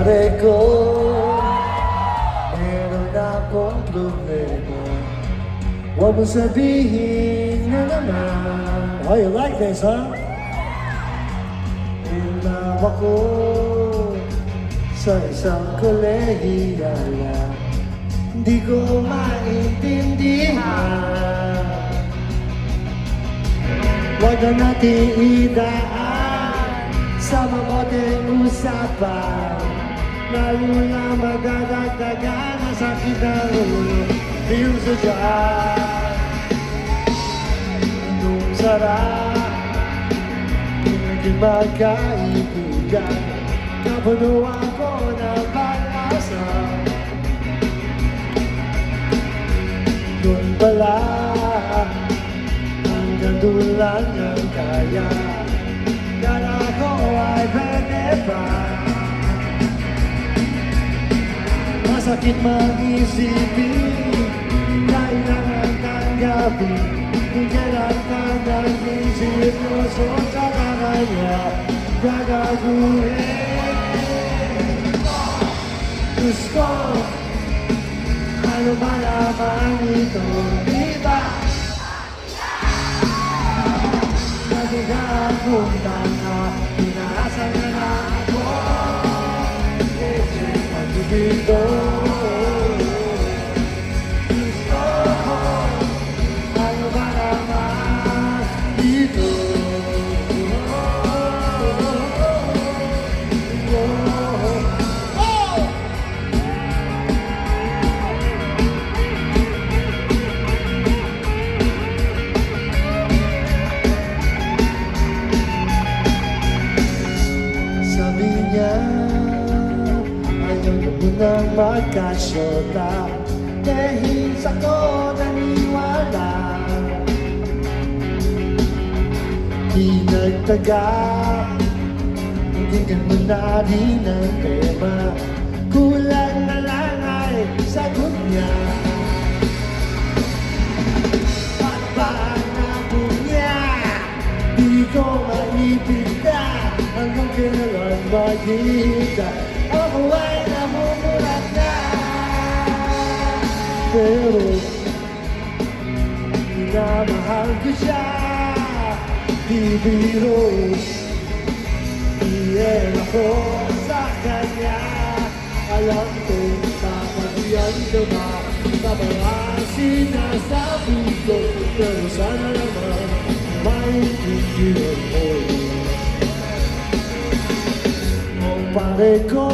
pare ko, meron akong problema. Huwag mo sabihin na naman. Oh, you like this, huh? Inawa ko sa isang kolehiyala, hindi ko maintindihan. Huwag na natin idaan sa mabuting usapan, lalo na magdadagdagan ang sakit ng ulo. Di yung sadyan nung sarap naging magkaibigan, napuno ako ng pag-asa. Doon pala hanggang doon lang ang kaya, kala ko ay pwede pa. Masakit mag-isipin, kailangan tanggapin kung kailan ka nag-isip mo sa kanya gagawin. Diyos ko, ano ba naman ito, diba? Nagagapunta na, pinaasa na na ako, isip pag-ibig. Ayaw na po nang magkasyota dahil sa ko naniwala. Di nagtaga, hindi mo na rin ang tema. Kulang na lang ay sagot niya. At paano po niya, di ko maipinta hanggang kailan maghinda. Ako ay namumulat na, pero minamahal ko siya. Di biro, iyan ako sa kanya. Alam ko, papagyan ka ba sa mga sinasabi ko, pero sana naman maintindihan mo. Oh, pare ko,